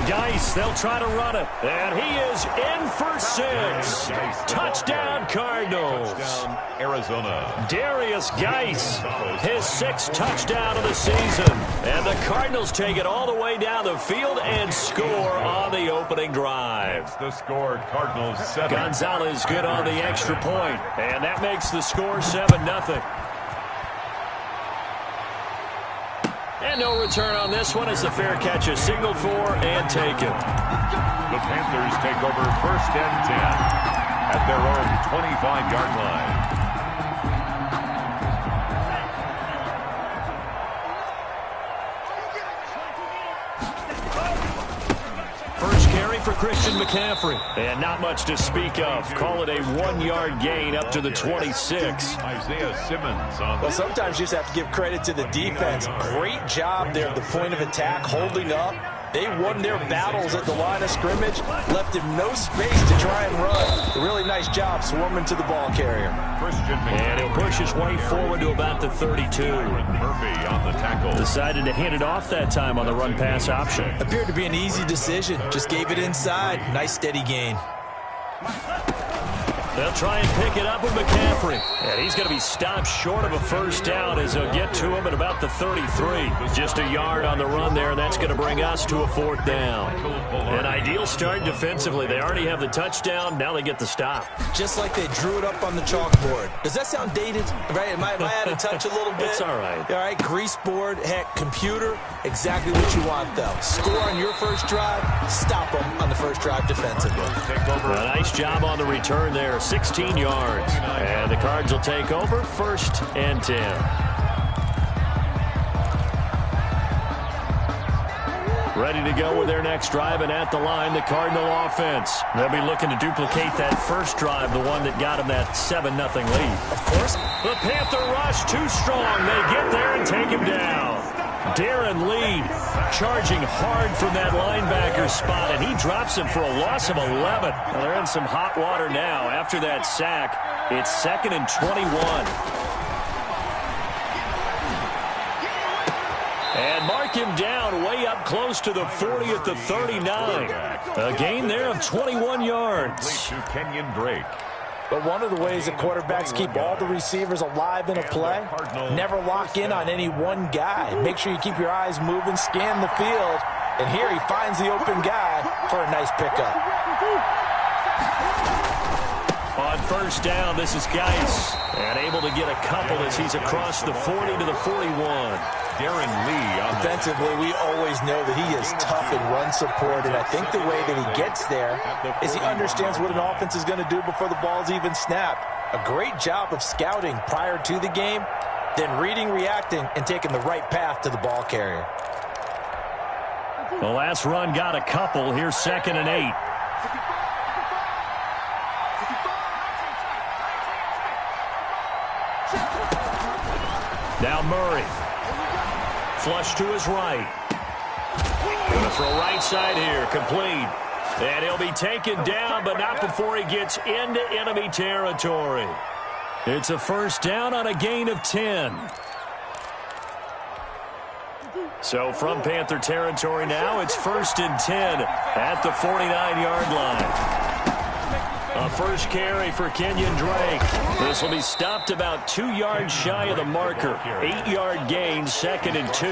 Geis, they'll try to run it. And he is in for 6. Touchdown, Cardinals. Touchdown, Arizona. Darius Geis, his 6th touchdown of the season. And the Cardinals take it all the way down the field and score on the opening drive. It's the score, Cardinals 7. Gonzalez good on the extra point. And that makes the score 7-0. And no return on this one as the fair catch is signaled for and taken. The Panthers take over 1st and 10 at their own 25-yard line. First carry for Christian McCaffrey. And not much to speak of. Call it a 1-yard gain up to the 26. Isaiah Simmons on. Well, sometimes you just have to give credit to the defense. Great job there at the point of attack, holding up. They won their battles at the line of scrimmage, left him no space to try and run. A really nice job swarming to the ball carrier. And he'll push his way forward to about the 32. Murphy on the tackle. Decided to hand it off that time on the run-pass option. Appeared to be an easy decision. Just gave it inside. Nice steady gain. They'll try and pick it up with McCaffrey. And he's going to be stopped short of a first down as they'll get to him at about the 33. Just a yard on the run there, and that's going to bring us to a 4th down. An ideal start defensively. They already have the touchdown. Now they get the stop. Just like they drew it up on the chalkboard. Does that sound dated? Right? Am I out of touch a little bit? It's all right. All right, grease board, heck, computer, exactly what you want, though. Score on your first drive, stop them on the first drive defensively. A nice job on the return there. 16 yards. And the Cards will take over 1st and 10. Ready to go with their next drive, and at the line, the Cardinal offense. They'll be looking to duplicate that first drive, the one that got them that 7-0 lead. Of course. The Panther rush too strong. They get there and take him down. Darren Lee charging hard from that linebacker spot, and he drops him for a loss of 11. Well, they're in some hot water now. After that sack, it's 2nd and 21. And mark him down way up close to the 40 at the 39. A gain there of 21 yards. To Kenyon Drake. But one of the ways that quarterbacks keep all the receivers alive in a play, never lock in on any one guy. Make sure you keep your eyes moving, scan the field, and here he finds the open guy for a nice pickup. On first down, this is Geis, and able to get a couple as he's across the 40 to the 41. Darren Lee on Defensively, we always know that he is tough in run support, and I think the way that he gets there is he understands what an offense is going to do before the ball's even snapped. A great job of scouting prior to the game, then reading, reacting, and taking the right path to the ball carrier. The last run got a couple. Here's 2nd and 8. Now Murray. Flush to his right. Going to throw right side here. Complete. And he'll be taken down, but not before he gets into enemy territory. It's a first down on a gain of 10. So from Panther territory now, it's 1st and 10 at the 49-yard line. A first carry for Kenyon Drake. This will be stopped about 2 yards shy of the marker. 8-yard gain, 2nd and 2.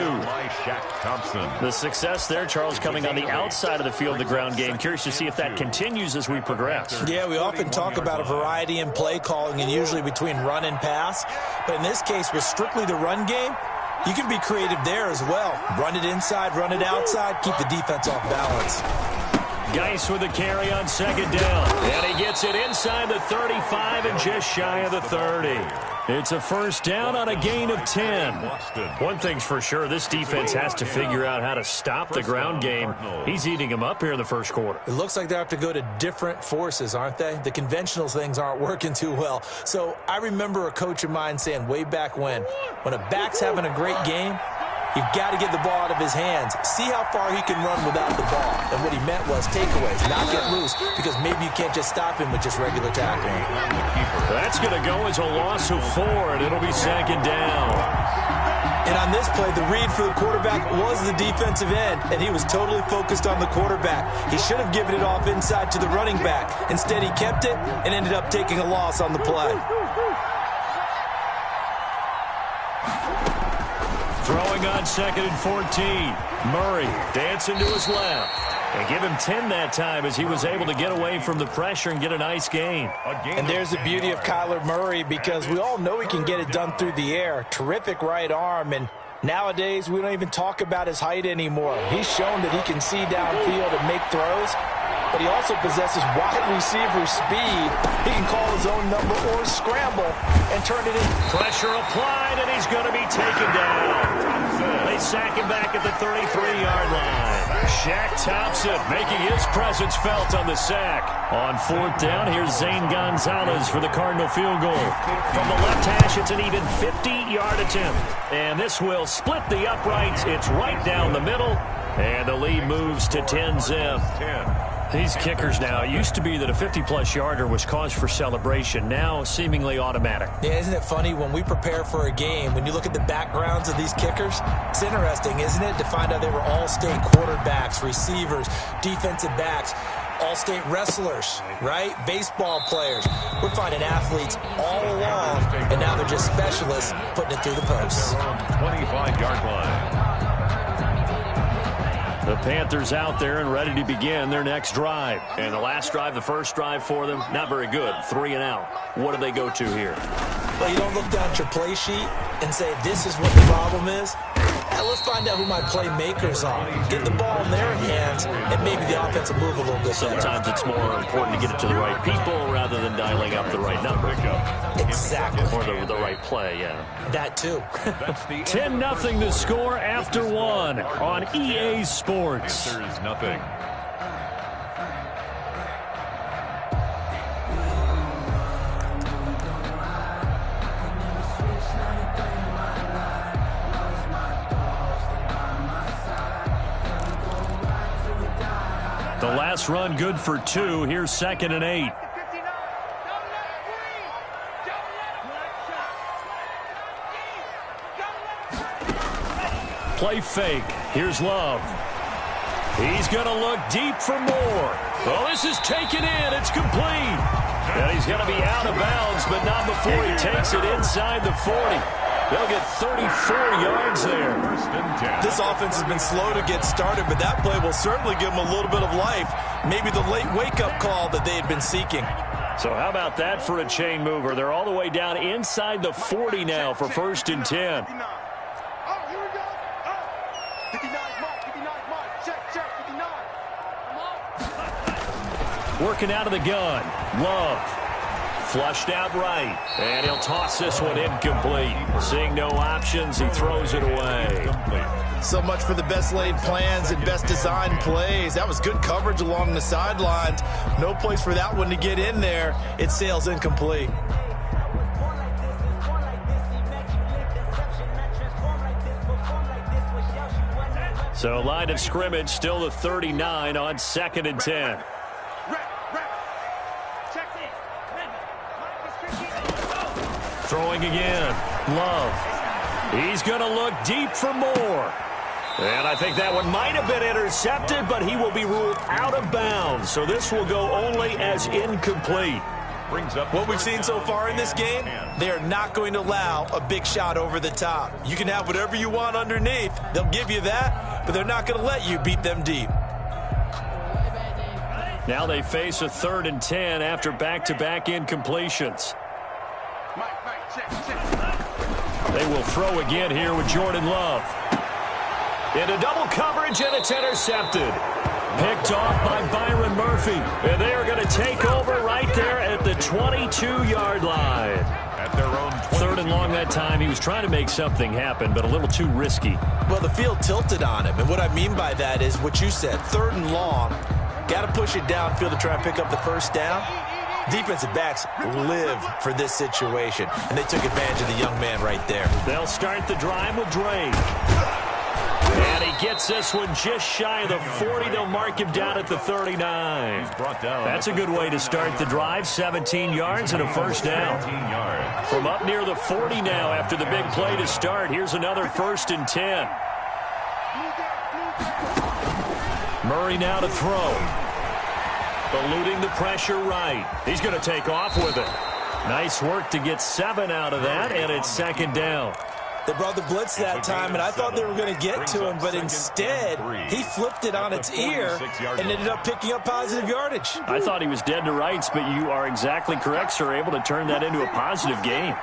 The success there, Charles, coming on the outside of the field, the ground game. Curious to see if that continues as we progress. Yeah, we often talk about a variety in play calling and usually between run and pass. But in this case, with strictly the run game, you can be creative there as well. Run it inside, run it outside, keep the defense off balance. Geis with a carry on 2nd down. And he gets it inside the 35 and just shy of the 30. It's a first down on a gain of 10. One thing's for sure, this defense has to figure out how to stop the ground game. He's eating them up here in the first quarter. It looks like they have to go to different forces, aren't they? The conventional things aren't working too well. So I remember a coach of mine saying way back when a back's having a great game, you've got to get the ball out of his hands. See how far he can run without the ball. And what he meant was takeaways, not get loose, because maybe you can't just stop him with just regular tackling. That's going to go as a loss of 4, and it'll be 2nd down. And on this play, the read for the quarterback was the defensive end, and he was totally focused on the quarterback. He should have given it off inside to the running back. Instead, he kept it and ended up taking a loss on the play. Throwing on 2nd and 14. Murray dancing to his left. And give him 10 that time as he was able to get away from the pressure and get a nice gain. And there's the beauty of Kyler Murray, because we all know he can get it done through the air. Terrific right arm, and nowadays we don't even talk about his height anymore. He's shown that he can see downfield and make throws, but he also possesses wide receiver speed. He can call his own number or scramble and turn it in. Pressure applied, and he's going to be taken down. They sack him back at the 33-yard line. Shaq Thompson making his presence felt on the sack. On 4th down, here's Zane Gonzalez for the Cardinal field goal. From the left hash, it's an even 50-yard attempt. And this will split the uprights. It's right down the middle, and the lead moves to 10-zip. These kickers now, it used to be that a 50-plus yarder was cause for celebration. Now, seemingly automatic. Yeah, isn't it funny when we prepare for a game, when you look at the backgrounds of these kickers, it's interesting, isn't it, to find out they were all-state quarterbacks, receivers, defensive backs, all-state wrestlers, right? Baseball players. We're finding athletes all along, and now they're just specialists putting it through the posts. 25-yard line. The Panthers out there and ready to begin their next drive. And the last drive, the first drive for them, not very good. 3 and out. What do they go to here? Well, you don't look down at your play sheet and say, this is what the problem is. Let's find out who my playmakers are. Get the ball in their hands, and maybe the offense will move a little bit. Sometimes it's more important to get it to the right people rather than dialing up the right number. Exactly. Or the right play, yeah. That too. 10-0 the score after 1 on EA Sports. Panthers nothing. The last run good for 2. Here's 2nd and 8. Play fake. Here's Love. He's going to look deep for more. Well, this is taken in. It's complete. And he's going to be out of bounds, but not before he takes it inside the 40. They'll get 34 yards there. This offense has been slow to get started, but that play will certainly give them a little bit of life. Maybe the late wake-up call that they had been seeking. So how about that for a chain mover? They're all the way down inside the 40 now for 1st and 10. Working out of the gun. Love. Flushed out right, and he'll toss this one incomplete. Seeing no options, he throws it away. So much for the best laid plans and best designed plays. That was good coverage along the sidelines. No place for that one to get in there. It sails incomplete. So line of scrimmage still the 39 on 2nd and 10. Throwing again. Love. He's going to look deep for more. And I think that one might have been intercepted, but he will be ruled out of bounds. So this will go only as incomplete. Brings up what we've seen so far in this game, they are not going to allow a big shot over the top. You can have whatever you want underneath. They'll give you that, but they're not going to let you beat them deep. Now they face a 3rd and 10 after back-to-back incompletions. They will throw again here with Jordan Love. Into double coverage, and it's intercepted. Picked off by Byron Murphy. And they are going to take over right there at the 22-yard line. At their own 3rd and long that time. He was trying to make something happen, but a little too risky. Well, the field tilted on him. And what I mean by that is what you said. 3rd and long. Got to push it downfield to try and pick up the first down. Defensive backs live for this situation, and they took advantage of the young man right there. They'll start the drive with Drake. And he gets this one just shy of the 40. They'll mark him down at the 39. He's brought down. That's a good way to start the drive. 17 yards and a first down. 17 yards. From up near the 40 now after the big play to start. Here's another 1st and 10. Murray now to throw. Eluding the pressure right. He's going to take off with it. Nice work to get 7 out of that, and it's 2nd down. They brought the blitz that time, and I thought they were going to get to him, but instead he flipped it on its ear and ended up picking up positive yardage. I thought he was dead to rights, but you are exactly correct, sir, able to turn that into a positive gain.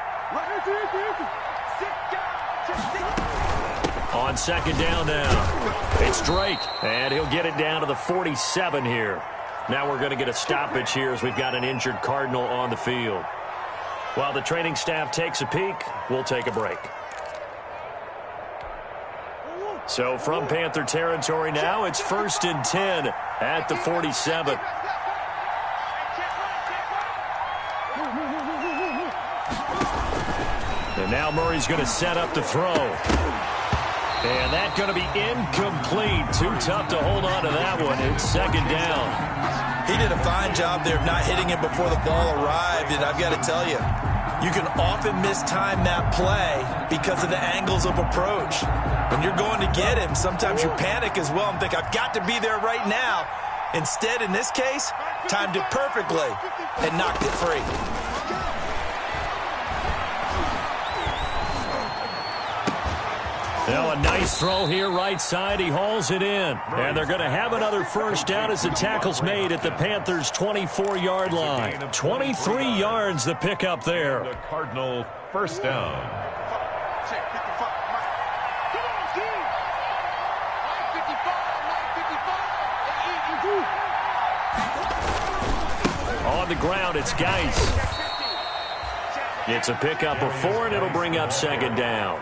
On 2nd down now, it's Drake, and he'll get it down to the 47 here. Now we're going to get a stoppage here as we've got an injured Cardinal on the field. While the training staff takes a peek, we'll take a break. So from Panther territory now, it's 1st and 10 at the 47. And now Murray's going to set up to throw. And that's going to be incomplete. Too tough to hold on to that one. It's 2nd down. He did a fine job there of not hitting it before the ball arrived, and I've got to tell you, you can often mistime that play because of the angles of approach. When you're going to get him, sometimes you panic as well and think, I've got to be there right now. Instead, in this case, timed it perfectly and knocked it free. Now a nice throw here right side. He hauls it in. And they're going to have another 1st down as the tackle's made at the Panthers' 24-yard line. 23 yards the pickup there. The Cardinal 1st down. On the ground, it's Geis. It's a pickup of 4, and it'll bring up 2nd down.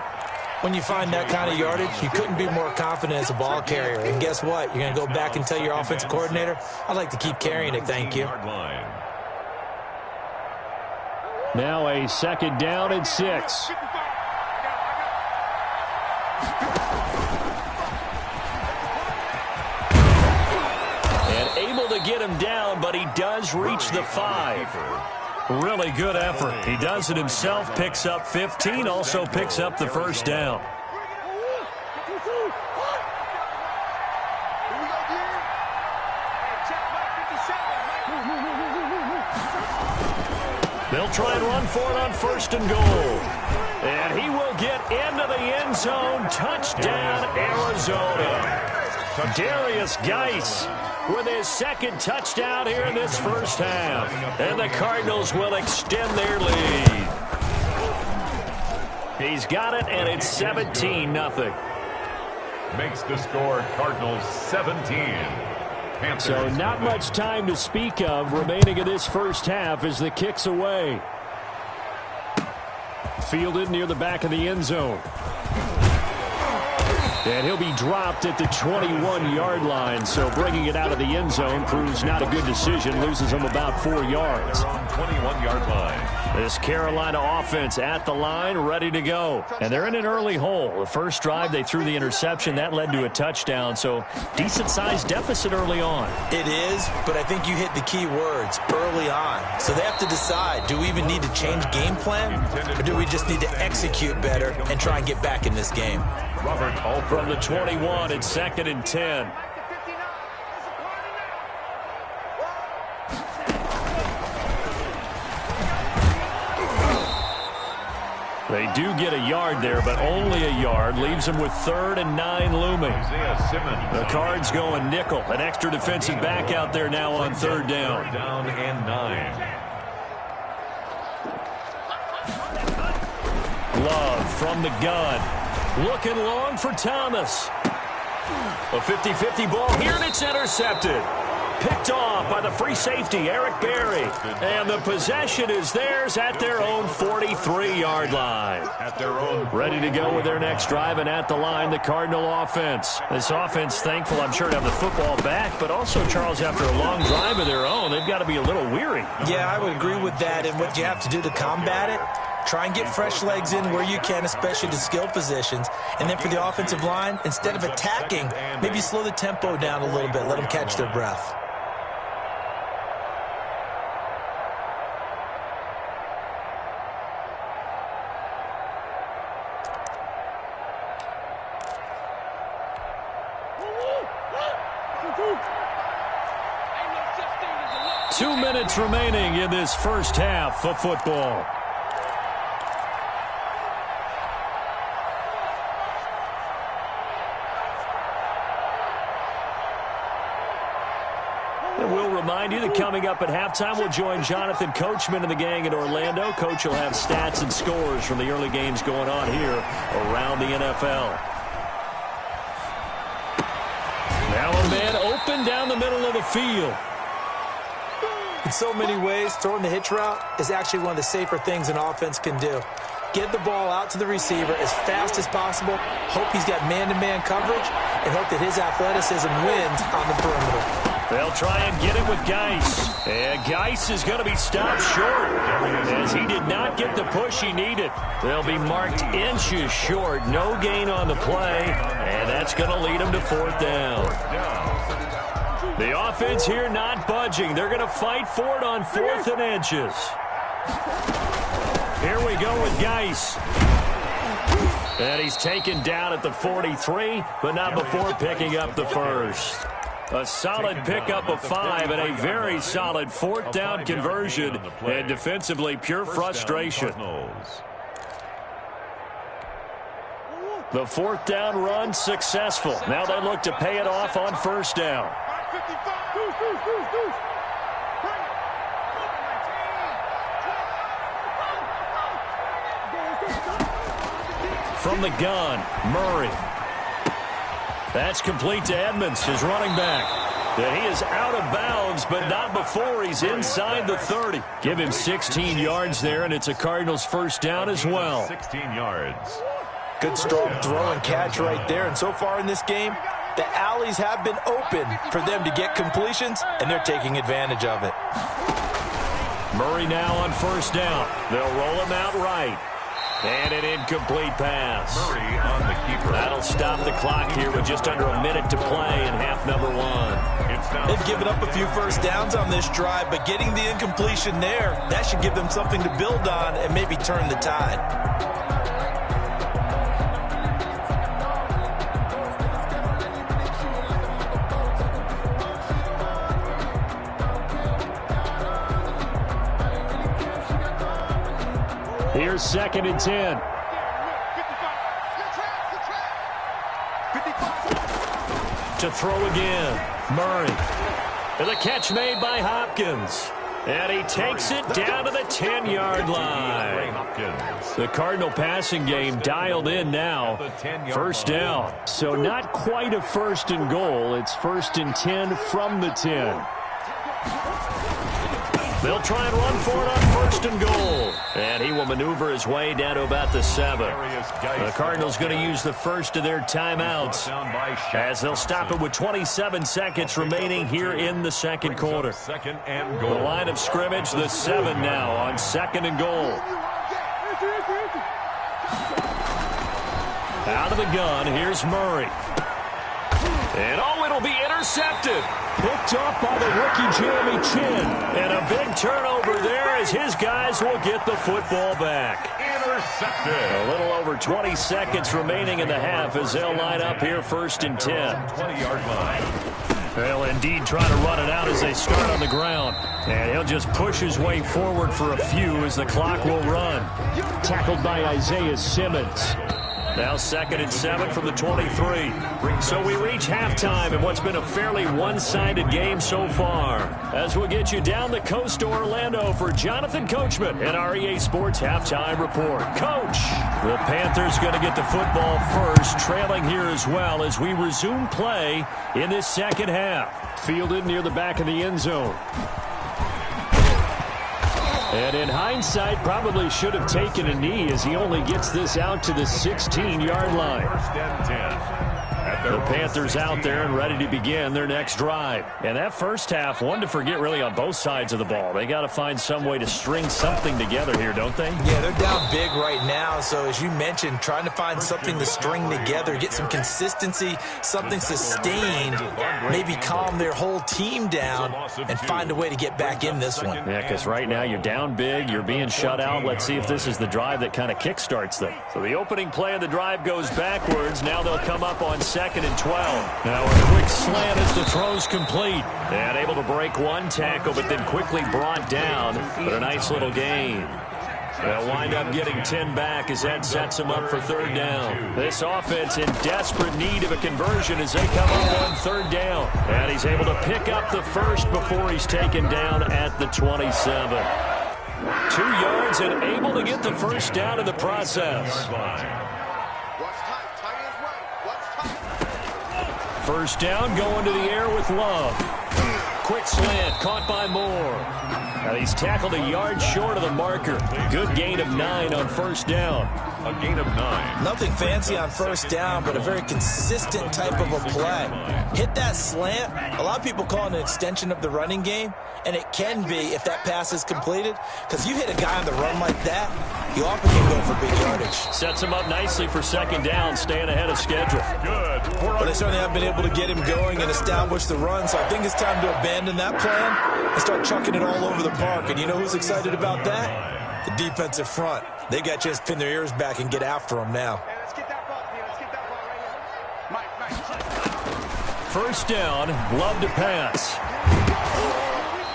When you find that kind of yardage, you couldn't be more confident as a ball carrier. And guess what? You're going to go back and tell your offensive coordinator, I'd like to keep carrying it, thank you. Now a 2nd down and 6. And able to get him down, but he does reach the 5. Really good effort. He does it himself, picks up 15, also picks up the 1st down. They'll try and run for it on 1st and goal. And he will get into the end zone. Touchdown, Arizona. Darius Geis with his 2nd touchdown here in this 1st half. And the Cardinals will extend their lead. He's got it, and it's 17-0. Makes the score Cardinals 17. Panthers so not much time to speak of remaining in this 1st half as the kick's away. Fielded near the back of the end zone. And he'll be dropped at the 21-yard line, so bringing it out of the end zone proves not a good decision. Loses him about 4 yards. 21-yard line. This Carolina offense at the line, ready to go. And they're in an early hole. The first drive, they threw the interception. That led to a touchdown, so decent-sized deficit early on. It is, but I think you hit the key words, early on. So they have to decide, do we even need to change game plan, or do we just need to execute better and try and get back in this game? From the 21, it's 2nd and 10. They do get a yard there, but only a yard. Leaves them with 3rd and 9 looming. The Cards going nickel. An extra defensive back out there now on 3rd down. Down and 9. Love from the gun. Looking long for Thomas. A 50-50 ball here, and it's intercepted. Picked off by the free safety, Eric Berry. And the possession is theirs at their own 43-yard line. Ready to go with their next drive, and at the line, the Cardinal offense. This offense, thankful, I'm sure, to have the football back, but also, Charles, after a long drive of their own, they've got to be a little weary. Yeah, I would agree with that, and what you have to do to combat it, try and get fresh legs in where you can, especially the skill positions. And then for the offensive line, instead of attacking, maybe slow the tempo down a little bit, let them catch their breath. 2 minutes remaining in this first half of football. And we'll remind you that coming up at halftime, we'll join Jonathan Coachman and the gang in Orlando. Coach will have stats and scores from the early games going on here around the NFL. Now a man open down the middle of the field. In so many ways, throwing the hitch route is actually one of the safer things an offense can do. Get the ball out to the receiver as fast as possible, hope he's got man-to-man coverage, and hope that his athleticism wins on the perimeter. They'll try and get it with Geis. And Geis is going to be stopped short as he did not get the push he needed. They'll be marked inches short. No gain on the play, and that's going to lead them to 4th down. The offense here not budging. They're going to fight for it on 4th and inches. Here we go with Geis. And he's taken down at the 43, but not before picking up the first. A solid pickup of 5 and a very solid 4th down conversion, and defensively pure frustration. The 4th down run successful. Now they look to pay it off on 1st down. From the gun, Murray. That's complete to Edmonds, his running back. And he is out of bounds, but not before he's inside the 30. Give him 16 yards there, and it's a Cardinals 1st down as well. 16 yards. Good strong throw and catch right there. And so far in this game, the alleys have been open for them to get completions, and they're taking advantage of it. Murray now on 1st down. They'll roll him out right. And an incomplete pass. Murray on the keeper. That'll stop the clock here with just under a minute to play in half number 1. They've given up a few 1st downs on this drive, but getting the incompletion there, that should give them something to build on and maybe turn the tide. Here's 2nd and 10. To throw again, Murray. And the catch made by Hopkins. And he takes it down to the 10-yard line. The Cardinal passing game dialed in now. 1st down. So not quite a 1st and goal. It's 1st and 10 from the 10. They'll try and run for it on 1st and goal. And he will maneuver his way down to about the 7. The Cardinals going to use the first of their timeouts as they'll stop it with 27 seconds remaining here in the 2nd quarter. The line of scrimmage, the 7 now on 2nd and goal. Out of the gun, here's Murray. And it'll be intercepted. Picked up by the rookie Jeremy Chin. And a big turnover there as his guys will get the football back. Intercepted. A little over 20 seconds remaining in the half as they'll line up here 1st and 10. 20-yard line. They'll indeed try to run it out as they start on the ground. And he'll just push his way forward for a few as the clock will run. Tackled by Isaiah Simmons. Now 2nd and 7 from the 23. So we reach halftime in what's been a fairly one-sided game so far. As we'll get you down the coast to Orlando for Jonathan Coachman and our EA Sports Halftime Report. Coach, the Panthers going to get the football first, trailing here as well as we resume play in this 2nd half. Fielded near the back of the end zone. And in hindsight, probably should have taken a knee as he only gets this out to the 16-yard line. 1st and 10. The Panthers out there and ready to begin their next drive. And that first half, one to forget really on both sides of the ball. They got to find some way to string something together here, don't they? Yeah, they're down big right now. So as you mentioned, trying to find something to string together, get some consistency, something sustained, maybe calm their whole team down and find a way to get back in this one. Yeah, because right now you're down big, you're being shut out. Let's see if this is the drive that kind of kickstarts them. So the opening play of the drive goes backwards. Now they'll come up on 2nd and 12. Now a quick slant as the throw's complete. And able to break one tackle, but then quickly brought down. But a nice little gain. They'll wind up getting 10 back as that sets them up for 3rd down. This offense in desperate need of a conversion as they come up on 3rd down. And he's able to pick up the first before he's taken down at the 27. 2 yards and able to get the first down in the process. First down going to the air with Love. Quick slant caught by Moore. And he's tackled a yard short of the marker. Good gain of 9 on first down. A gain of 9. Nothing fancy on first down, but a very consistent type of a play. Hit that slant. A lot of people call it an extension of the running game, and it can be if that pass is completed, because you hit a guy on the run like that, he often can go for big yardage. Sets him up nicely for 2nd down, staying ahead of schedule. Good. But they certainly have been able to get him going and establish the run, so I think it's time to abandon that plan and start chucking it all over the park. And you know who's excited about that? The defensive front. They got a chance to pin their ears back and get after him now. First down, Love to pass.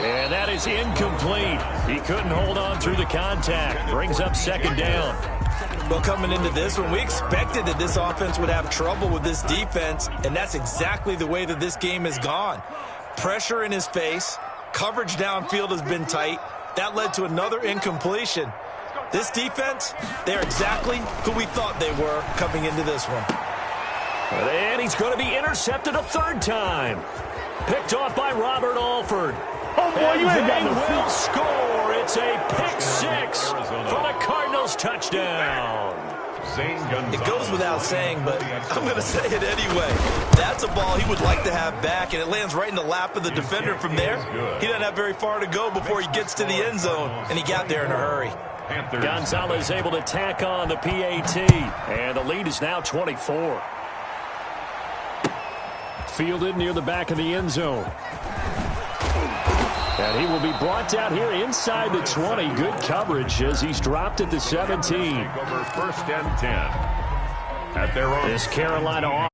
And that is incomplete. He couldn't hold on through the contact. Brings up 2nd down. Well, coming into this one, we expected that this offense would have trouble with this defense, and that's exactly the way that this game has gone. Pressure in his face. Coverage downfield has been tight. That led to another incompletion. This defense, they're exactly who we thought they were coming into this one. And he's going to be intercepted a 3rd time. Picked off by Robert Alford. Oh, boy, you ain't got no will score. It's a pick 6 for the Cardinals touchdown. It goes without saying, but I'm going to say it anyway. That's a ball he would like to have back, and it lands right in the lap of the defender from there. He doesn't have very far to go before he gets to the end zone, and he got there in a hurry. Gonzalez able to tack on the PAT, and the lead is now 24. Fielded near the back of the end zone. And he will be brought down here inside the 20. Good coverage as he's dropped at the 17. Over 1st and 10. At their own. This Carolina